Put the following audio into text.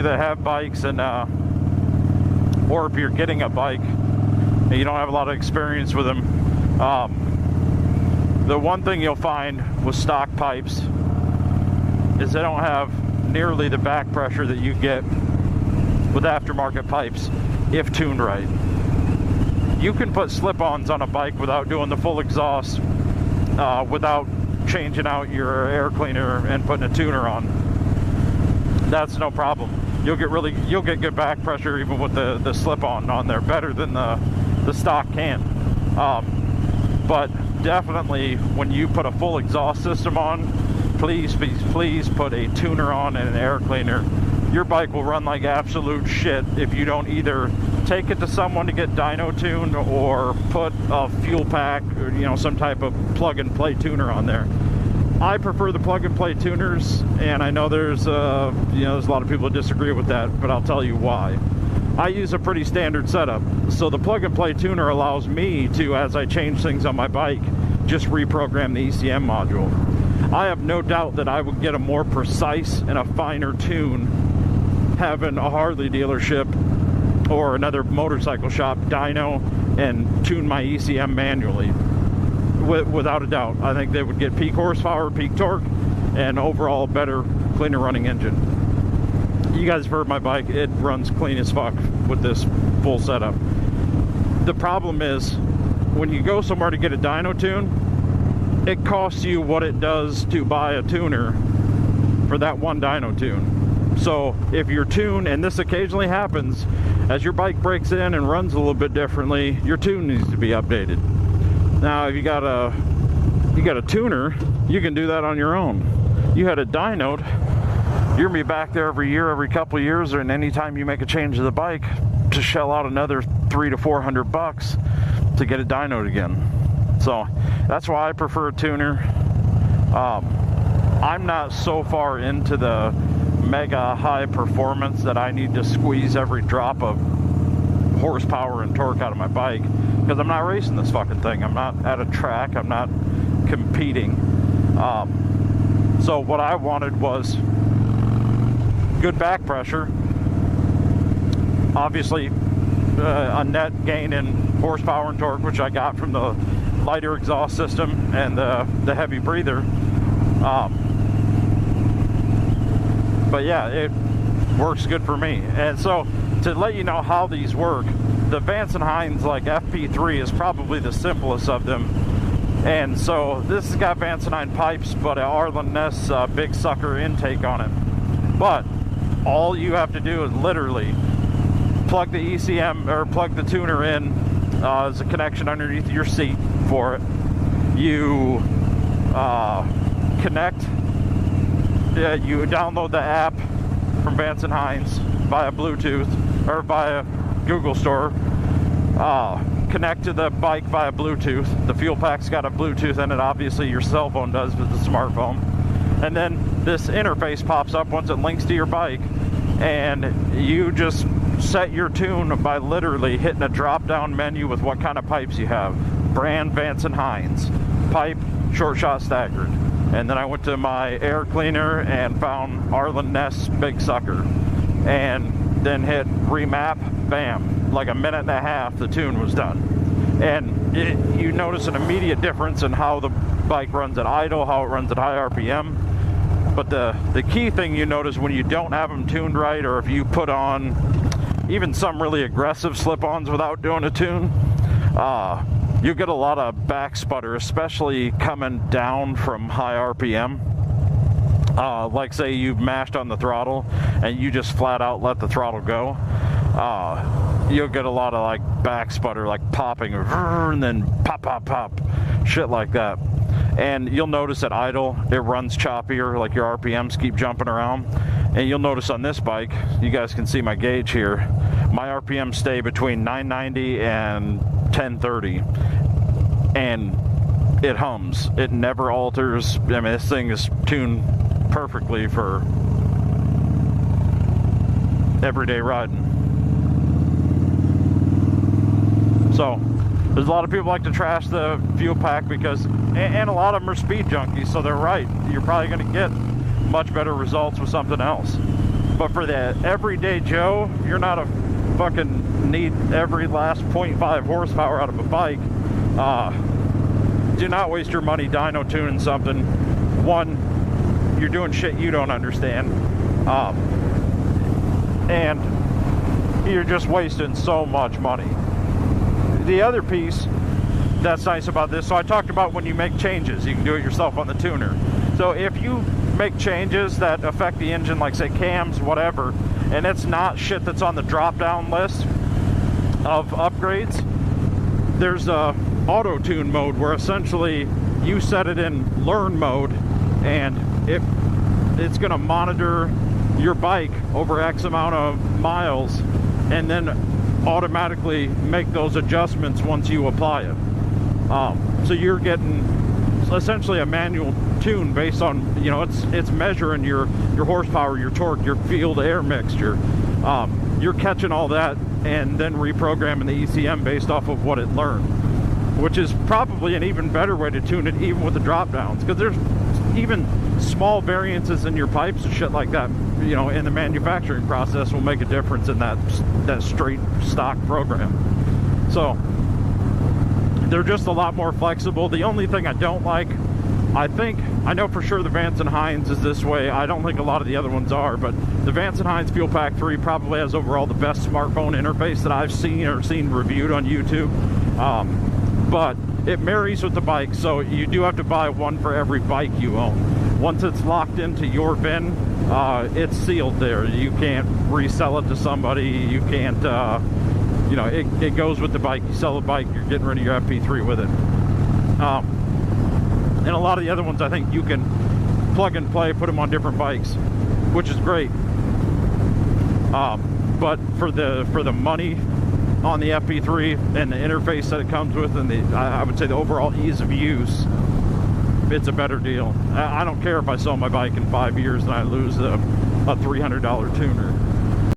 that have bikes and or if you're getting a bike and you don't have a lot of experience with them, the one thing you'll find with stock pipes is they don't have nearly the back pressure that you get with aftermarket pipes if tuned right. You can put slip-ons on a bike without doing the full exhaust, without changing out your air cleaner and putting a tuner on. That's no problem. You'll get good back pressure even with the slip-on on there, better than the stock can. But definitely when you put a full exhaust system on, please put a tuner on and an air cleaner. Your bike will run like absolute shit if you don't either take it to someone to get dyno tuned or put a fuel pack or some type of plug and play tuner on there. I prefer the plug and play tuners, and I know there's there's a lot of people that disagree with that, but I'll tell you why. I use a pretty standard setup, so the plug and play tuner allows me to, as I change things on my bike, just reprogram the ECM module. I have no doubt that I would get a more precise and a finer tune having a Harley dealership or another motorcycle shop dyno and tune my ECM manually. Without a doubt, I think they would get peak horsepower, peak torque, and overall better, cleaner running engine. You guys have heard my bike, it runs clean as fuck with this full setup. The problem is, when you go somewhere to get a dyno tune, it costs you what it does to buy a tuner for that one dyno tune. So if your tune, and this occasionally happens, as your bike breaks in and runs a little bit differently, your tune needs to be updated. Now, if you got a tuner, you can do that on your own. You had a dyno, you're gonna be back there every year, every couple of years, and anytime you make a change to the bike, to shell out another $300 to $400 to get it dynoed again. So that's why I prefer a tuner. I'm not so far into the mega high performance that I need to squeeze every drop of horsepower and torque out of my bike, because I'm not racing this fucking thing. I'm not at a track. I'm not competing. So what I wanted was good back pressure, obviously a net gain in horsepower and torque, which I got from the lighter exhaust system and the heavy breather. But yeah, it works good for me. And so to let you know how these work, the Vance & Hines like FP3 is probably the simplest of them. And so this has got Vance & Hines pipes, but an Arlen Ness big sucker intake on it. But all you have to do is literally plug the ECM or plug the tuner in. There's a connection underneath your seat for it. You connect. You download the app from Vance & Hines via Bluetooth or via Google Store. Connect to the bike via Bluetooth. The fuel pack's got a Bluetooth in it. Obviously your cell phone does with the smartphone. And then this interface pops up once it links to your bike, and you just set your tune by literally hitting a drop down menu with what kind of pipes you have. Brand Vance & Hines, pipe, short shot staggered. And then I went to my air cleaner and found Arlen Ness big sucker, and then hit remap, bam, like a minute and a half the tune was done. And you notice an immediate difference in how the bike runs at idle, how it runs at high RPM. But the key thing you notice when you don't have them tuned right, or if you put on even some really aggressive slip-ons without doing a tune, you get a lot of back sputter, especially coming down from high RPM. Like say you've mashed on the throttle and you just flat out let the throttle go. You'll get a lot of like back sputter, like popping and then pop, pop, pop, shit like that. And you'll notice at idle, it runs choppier, like your RPMs keep jumping around. And you'll notice on this bike, you guys can see my gauge here, my RPMs stay between 990 and 1030. And it hums. It never alters. I mean, this thing is tuned perfectly for everyday riding. So there's a lot of people like to trash the fuel pack because, and a lot of them are speed junkies, so they're right. You're probably going to get much better results with something else. But for the everyday Joe, you're not a fucking need every last 0.5 horsepower out of a bike. Do not waste your money dyno tuning something. One, you're doing shit you don't understand, and you're just wasting so much money. The other piece that's nice about this, so I talked about when you make changes, you can do it yourself on the tuner. So if you make changes that affect the engine, like say cams, whatever, and it's not shit that's on the drop-down list of upgrades, there's a auto tune mode where essentially you set it in learn mode, and it's going to monitor your bike over X amount of miles and then automatically make those adjustments once you apply it. So you're getting essentially a manual tune based on, you know, it's measuring your horsepower, your torque, your fuel to air mixture. You're catching all that and then reprogramming the ECM based off of what it learned, which is probably an even better way to tune it, even with the drop downs, because there's even small variances in your pipes and shit like that, you know, in the manufacturing process will make a difference in that straight stock program. So they're just a lot more flexible. The only thing I don't like, I know for sure the Vance & Hines is this way. I don't think a lot of the other ones are, but the Vance & Hines Fuel Pack 3 probably has overall the best smartphone interface that I've seen or seen reviewed on YouTube. But it marries with the bike, so you do have to buy one for every bike you own. Once it's locked into your bin, it's sealed there. You can't resell it to somebody. You can't, you know, it goes with the bike. You sell the bike, you're getting rid of your FP3 with it. And a lot of the other ones, I think you can plug and play, put them on different bikes, which is great. But for the money on the FP3 and the interface that it comes with, and I would say the overall ease of use, it's a better deal. I don't care if I sell my bike in 5 years and I lose a $300 tuner.